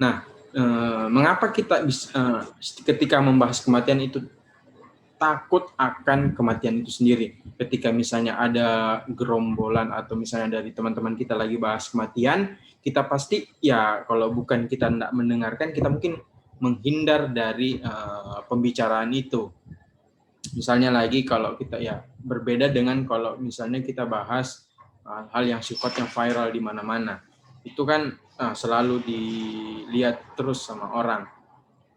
Nah, mengapa kita bisa ketika membahas kematian itu takut akan kematian itu sendiri? Ketika misalnya ada gerombolan atau misalnya dari teman-teman kita lagi bahas kematian, kita pasti ya kalau bukan kita tidak mendengarkan, kita mungkin menghindar dari pembicaraan itu. Misalnya lagi kalau kita ya berbeda dengan kalau misalnya kita bahas hal yang sifatnya viral di mana-mana. Itu kan selalu dilihat terus sama orang.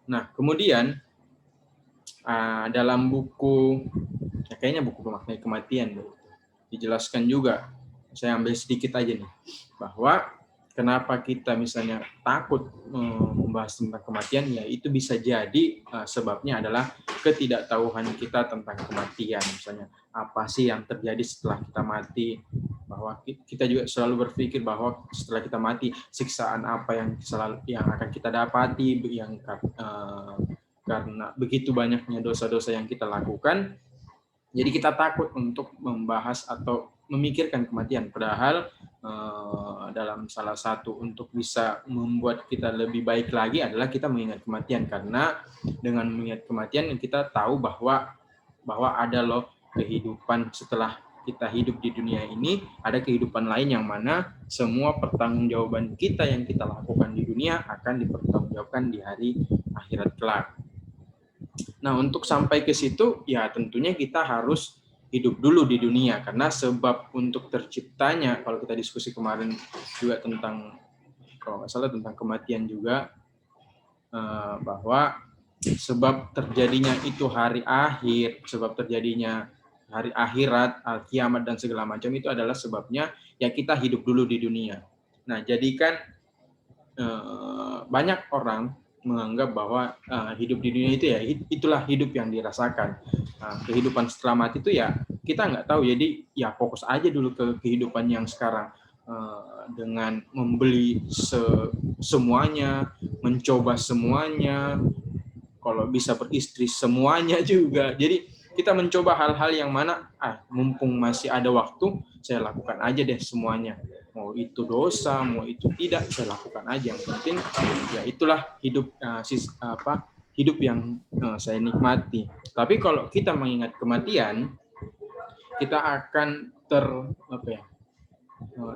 Nah, kemudian dalam buku, ya kayaknya buku Pemaknai Kematian, dijelaskan juga, saya ambil sedikit aja nih, bahwa kenapa kita misalnya takut membahas tentang kematian, ya itu bisa jadi sebabnya adalah ketidaktahuan kita tentang kematian. Misalnya, apa sih yang terjadi setelah kita mati, bahwa kita juga selalu berpikir bahwa setelah kita mati, siksaan apa yang akan kita dapati, yang karena begitu banyaknya dosa-dosa yang kita lakukan, jadi kita takut untuk membahas atau memikirkan kematian. Padahal dalam salah satu untuk bisa membuat kita lebih baik lagi adalah kita mengingat kematian. Karena dengan mengingat kematian kita tahu bahwa ada loh kehidupan setelah kita hidup di dunia ini, ada kehidupan lain yang mana semua pertanggungjawaban kita yang kita lakukan di dunia akan dipertanggungjawabkan di hari akhirat kelak. Nah, untuk sampai ke situ, ya tentunya kita harus hidup dulu di dunia, karena sebab untuk terciptanya, kalau kita diskusi kemarin juga tentang, kalau nggak salah tentang kematian juga, bahwa sebab terjadinya itu hari akhir, sebab terjadinya hari akhirat, kiamat dan segala macam itu adalah sebabnya ya kita hidup dulu di dunia. Nah, jadikan banyak orang menganggap bahwa hidup di dunia itu ya itulah hidup yang dirasakan. Kehidupan setelah mati itu ya kita nggak tahu. Jadi ya fokus aja dulu ke kehidupan yang sekarang dengan membeli semuanya, mencoba semuanya, kalau bisa beristri semuanya juga. Jadi kita mencoba hal-hal yang mana mumpung masih ada waktu, saya lakukan aja deh semuanya. Mau itu dosa, mau itu tidak, saya lakukan aja. Yang penting ya itulah hidup hidup yang saya nikmati. Tapi kalau kita mengingat kematian, kita akan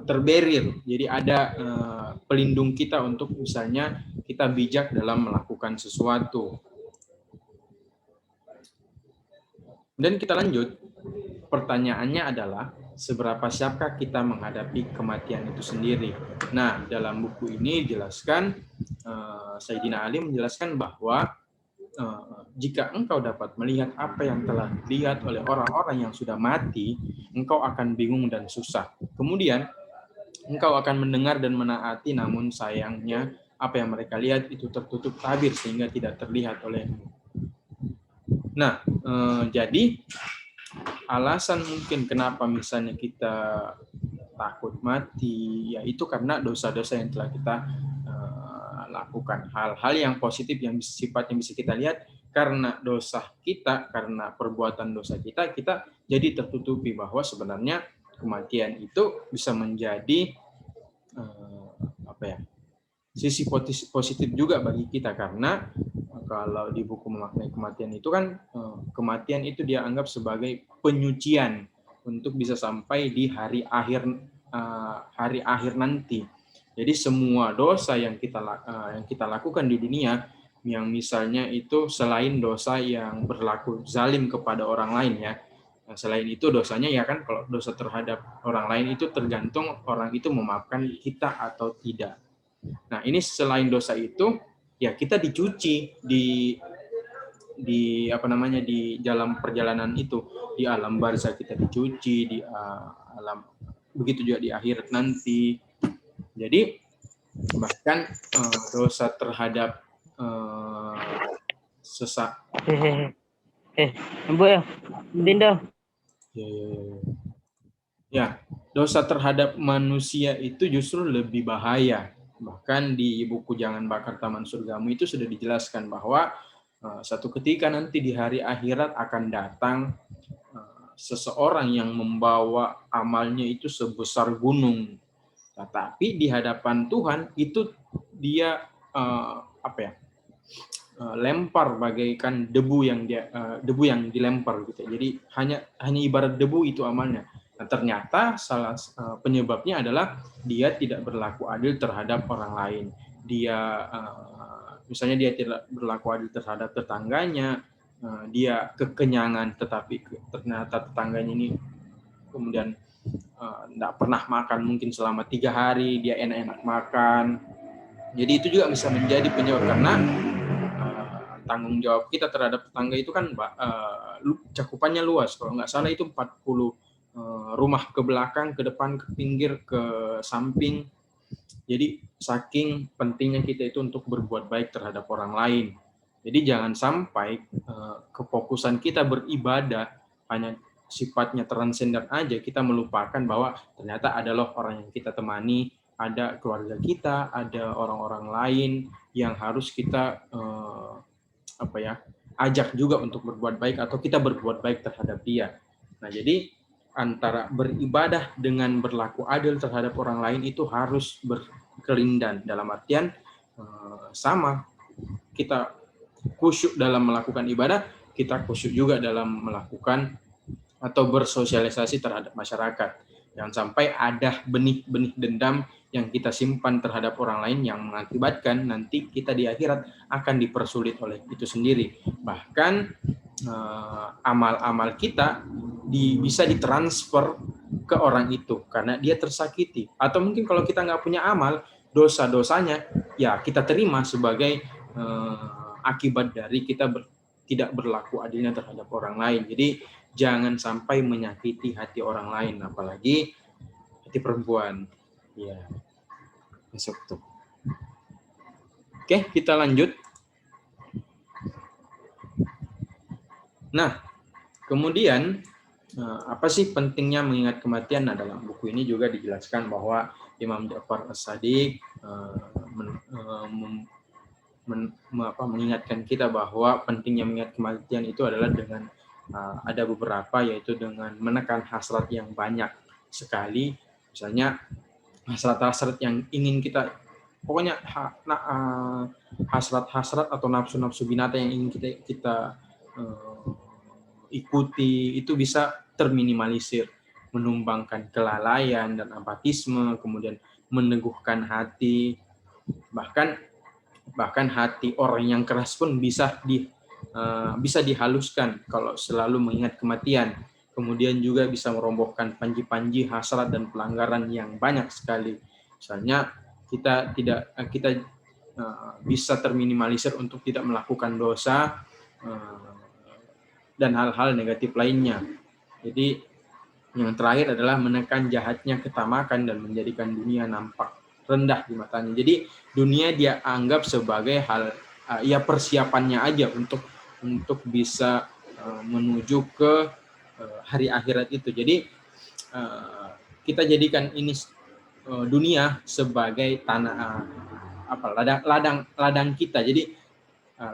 terberir. Jadi ada pelindung kita untuk misalnya kita bijak dalam melakukan sesuatu. Dan kita lanjut. Pertanyaannya adalah seberapa siapkah kita menghadapi kematian itu sendiri. Nah, dalam buku ini dijelaskan, Sayyidina Ali menjelaskan bahwa jika engkau dapat melihat apa yang telah dilihat oleh orang-orang yang sudah mati, engkau akan bingung dan susah. Kemudian, engkau akan mendengar dan menaati, namun sayangnya apa yang mereka lihat itu tertutup tabir sehingga tidak terlihat olehmu. Nah, jadi alasan mungkin kenapa misalnya kita takut mati, yaitu karena dosa-dosa yang telah kita lakukan. Hal-hal yang positif yang sifatnya bisa kita lihat, karena dosa kita, karena perbuatan dosa kita, kita jadi tertutupi bahwa sebenarnya kematian itu bisa menjadi sisi positif juga bagi kita. Karena kalau di buku Memaknai Kematian itu kan kematian itu dia anggap sebagai penyucian untuk bisa sampai di hari akhir nanti. Jadi semua dosa yang kita lakukan di dunia, yang misalnya itu selain dosa yang berlaku zalim kepada orang lain ya, selain itu dosanya ya kan, kalau dosa terhadap orang lain itu tergantung orang itu memaafkan kita atau tidak. Nah, ini selain dosa itu ya kita dicuci di dalam perjalanan itu, di alam barzah kita dicuci, di alam begitu juga di akhirat nanti. Jadi bahkan dosa terhadap dosa terhadap manusia itu justru lebih bahaya. Bahkan di buku Jangan Bakar Taman Surgamu itu sudah dijelaskan bahwa satu ketika nanti di hari akhirat akan datang seseorang yang membawa amalnya itu sebesar gunung. Tetapi di hadapan Tuhan itu dia apa ya, lempar bagaikan debu yang dilempar gitu. Jadi hanya ibarat debu itu amalnya. Nah, ternyata salah penyebabnya adalah dia tidak berlaku adil terhadap orang lain. Dia misalnya dia tidak berlaku adil terhadap tetangganya, dia kekenyangan tetapi ternyata tetangganya ini kemudian tidak pernah makan mungkin selama 3 hari, dia enak-enak makan. Jadi itu juga bisa menjadi penyebab, karena tanggung jawab kita terhadap tetangga itu kan cakupannya luas. Kalau nggak salah itu 40 rumah ke belakang, ke depan, ke pinggir, ke samping. Jadi saking pentingnya kita itu untuk berbuat baik terhadap orang lain. Jadi jangan sampai kefokusan kita beribadah hanya sifatnya transenden aja, kita melupakan bahwa ternyata ada loh orang yang kita temani, ada keluarga kita, ada orang-orang lain yang harus kita ajak juga untuk berbuat baik, atau kita berbuat baik terhadap dia. Nah, jadi antara beribadah dengan berlaku adil terhadap orang lain itu harus berkelindan, dalam artian sama. Kita khusyuk dalam melakukan ibadah, kita khusyuk juga dalam melakukan atau bersosialisasi terhadap masyarakat. Jangan sampai ada benih-benih dendam yang kita simpan terhadap orang lain yang mengakibatkan nanti kita di akhirat akan dipersulit oleh itu sendiri. Bahkan amal-amal kita bisa ditransfer ke orang itu karena dia tersakiti. Atau mungkin kalau kita nggak punya amal, dosa-dosanya ya kita terima sebagai akibat dari kita tidak berlaku adilnya terhadap orang lain. Jadi jangan sampai menyakiti hati orang lain, apalagi hati perempuan. Ya, besok tuh. Oke, kita lanjut. Nah, kemudian apa sih pentingnya mengingat kematian? Nah, dalam buku ini juga dijelaskan bahwa Imam Ja'far As-Shadiq mengingatkan kita bahwa pentingnya mengingat kematian itu adalah dengan ada beberapa, yaitu dengan menekan hasrat yang banyak sekali. Misalnya hasrat-hasrat yang ingin kita, pokoknya hasrat-hasrat atau nafsu-nafsu binatang yang ingin kita ikuti itu bisa terminimalisir, menumbangkan kelalaian dan apatisme, kemudian meneguhkan hati, bahkan hati orang yang keras pun bisa dihaluskan kalau selalu mengingat kematian. Kemudian juga bisa merobohkan panji-panji hasrat dan pelanggaran yang banyak sekali. Misalnya kita bisa terminimalisir untuk tidak melakukan dosa dan hal-hal negatif lainnya. Jadi yang terakhir adalah menekan jahatnya ketamakan dan menjadikan dunia nampak rendah di matanya. Jadi dunia dia anggap sebagai hal persiapannya aja untuk bisa menuju ke hari akhirat itu. Jadi kita jadikan ini dunia sebagai tanah ladang kita. Jadi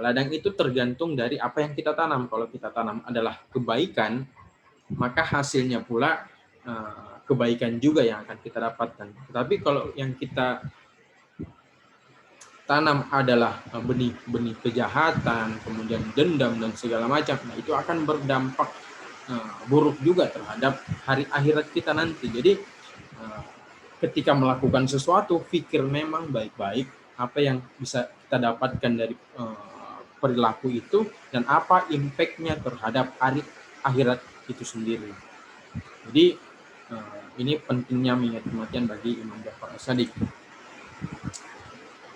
ladang itu tergantung dari apa yang kita tanam. Kalau kita tanam adalah kebaikan, maka hasilnya pula kebaikan juga yang akan kita dapatkan. Tetapi kalau yang kita tanam adalah benih-benih kejahatan, kemudian dendam dan segala macam, nah itu akan berdampak buruk juga terhadap hari akhirat kita nanti. Jadi ketika melakukan sesuatu, pikir memang baik-baik apa yang bisa kita dapatkan dari perilaku itu dan apa impact-nya terhadap hari akhirat itu sendiri. Jadi ini pentingnya mengingat kematian bagi Imam Ja'far As-Shadiq.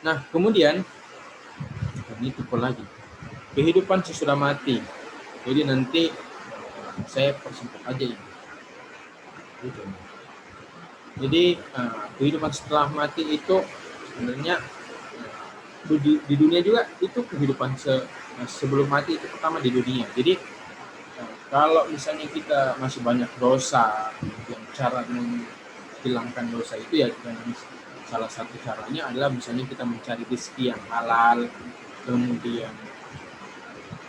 Nah, kemudian ini tipe lagi, kehidupan sesudah mati. Jadi nanti saya persempit aja ini. Gitu. Jadi kehidupan setelah mati itu sebenarnya di dunia juga itu kehidupan sebelum mati itu pertama di dunia. Jadi kalau misalnya kita masih banyak dosa, yang cara menghilangkan dosa itu ya salah satu caranya adalah misalnya kita mencari rezeki yang halal, kemudian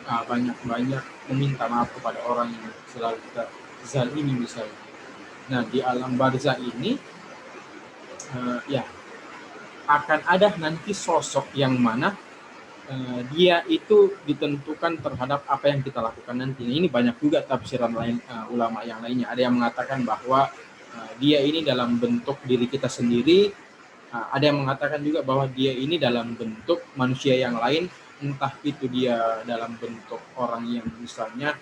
banyak-banyak meminta maaf kepada orang yang selalu kita zalimi misalnya. Nah, di alam barzah ini akan ada nanti sosok yang mana dia itu ditentukan terhadap apa yang kita lakukan nanti. Ini banyak juga tafsiran lain ulama yang lainnya. Ada yang mengatakan bahwa dia ini dalam bentuk diri kita sendiri. Ada yang mengatakan juga bahwa dia ini dalam bentuk manusia yang lain, entah itu dia dalam bentuk orang yang misalnya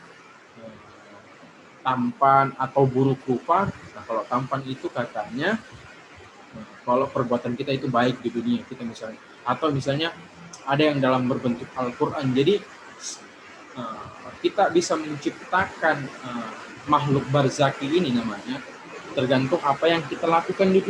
tampan atau buruk rupa. Nah, kalau tampan itu katanya kalau perbuatan kita itu baik di dunia kita misalnya, atau misalnya ada yang dalam berbentuk Al-Quran. Jadi kita bisa menciptakan makhluk barzaki ini namanya, tergantung apa yang kita lakukan di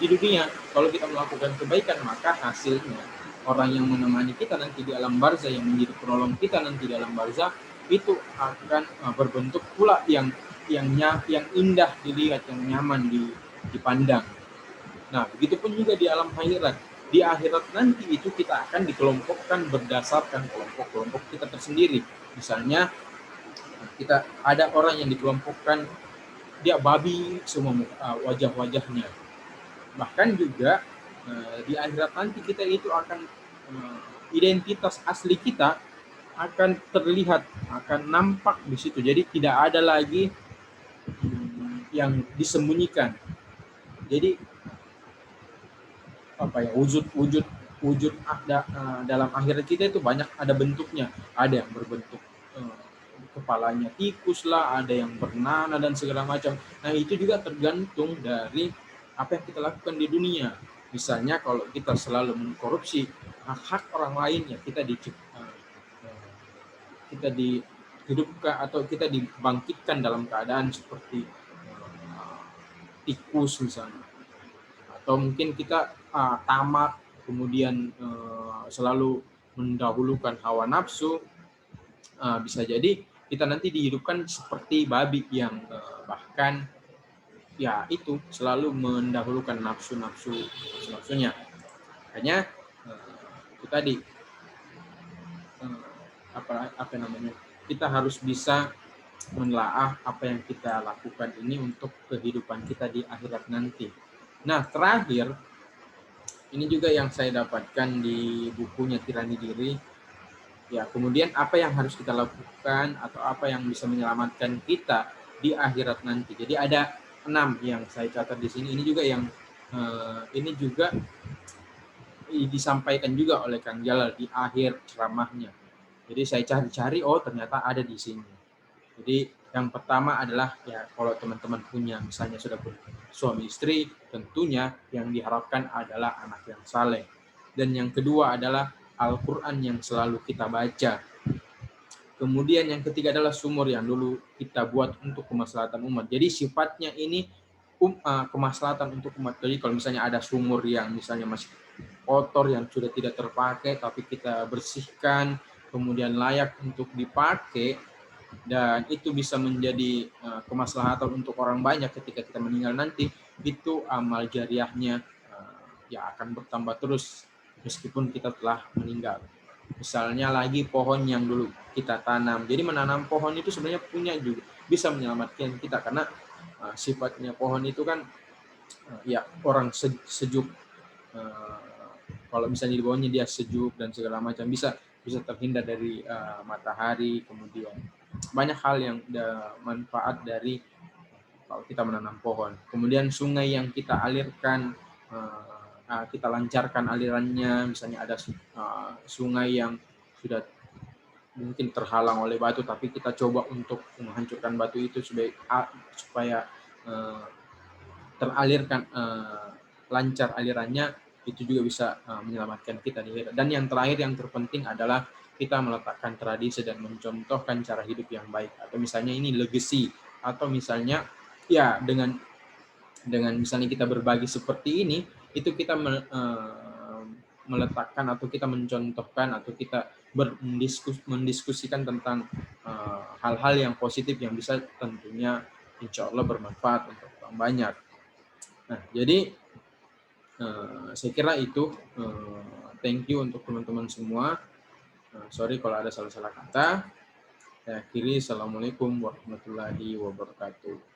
dunia. Kalau kita melakukan kebaikan, maka hasilnya orang yang menemani kita nanti di alam barzah, yang menjadi penolong kita nanti di alam barzah, itu akan berbentuk pula yang indah dilihat, yang nyaman dipandang. Nah, begitupun juga di alam akhirat. Di akhirat nanti itu kita akan dikelompokkan berdasarkan kelompok-kelompok kita tersendiri. Misalnya kita ada orang yang dikelompokkan dia babi semua wajah-wajahnya. Bahkan juga di akhirat nanti kita itu akan identitas asli kita akan terlihat, akan nampak di situ. Jadi tidak ada lagi yang disembunyikan. Jadi wujud dalam akhirat kita itu banyak, ada bentuknya. Ada yang berbentuk kepalanya tikus lah, ada yang bernanah dan segala macam. Nah, itu juga tergantung dari apa yang kita lakukan di dunia. Misalnya kalau kita selalu mengkorupsi hak orang lain, ya kita dihidupkan atau kita dibangkitkan dalam keadaan seperti tikus misalnya. Atau mungkin kita tamak, kemudian selalu mendahulukan hawa nafsu, bisa jadi kita nanti dihidupkan seperti babi yang bahkan ya itu selalu mendahulukan nafsunya. Makanya itu tadi apa namanya, kita harus bisa menelaah apa yang kita lakukan ini untuk kehidupan kita di akhirat nanti. Nah, terakhir, ini juga yang saya dapatkan di bukunya Tirani Diri. Ya, kemudian apa yang harus kita lakukan atau apa yang bisa menyelamatkan kita di akhirat nanti. Jadi ada 6 yang saya catat di sini. Ini juga yang ini juga disampaikan juga oleh Kang Jalal di akhir ceramahnya. Jadi saya cari-cari, oh ternyata ada di sini. Jadi yang pertama adalah ya kalau teman-teman punya misalnya sudah suami istri, tentunya yang diharapkan adalah anak yang saleh. Dan yang kedua adalah Al-Quran yang selalu kita baca. Kemudian yang ketiga adalah sumur yang dulu kita buat untuk kemaslahatan umat. Jadi sifatnya ini kemaslahatan untuk umat. Jadi kalau misalnya ada sumur yang misalnya masih kotor, yang sudah tidak terpakai, tapi kita bersihkan, kemudian layak untuk dipakai, dan itu bisa menjadi kemaslahatan untuk orang banyak ketika kita meninggal nanti, itu amal jariahnya ya akan bertambah terus meskipun kita telah meninggal. Misalnya lagi pohon yang dulu kita tanam. Jadi menanam pohon itu sebenarnya punya juga bisa menyelamatkan kita, karena sifatnya pohon itu kan ya orang sejuk, kalau misalnya di bawahnya dia sejuk dan segala macam, bisa terhindar dari matahari. Kemudian banyak hal yang ada manfaat dari kalau kita menanam pohon. Kemudian sungai yang kita alirkan, kita lancarkan alirannya. Misalnya ada sungai yang sudah mungkin terhalang oleh batu, tapi kita coba untuk menghancurkan batu itu supaya teralirkan, lancar alirannya, itu juga bisa menyelamatkan kita di akhirat. Dan yang terakhir, yang terpenting adalah kita meletakkan tradisi dan mencontohkan cara hidup yang baik. Atau misalnya ini legacy, atau misalnya ya dengan misalnya kita berbagi seperti ini, itu kita meletakkan atau kita mencontohkan atau kita mendiskusikan tentang hal-hal yang positif yang bisa tentunya insya Allah bermanfaat untuk orang banyak. Nah, jadi saya kira itu. Thank you untuk teman-teman semua. Sorry kalau ada salah-salah kata. Saya akhiri. Assalamualaikum warahmatullahi wabarakatuh.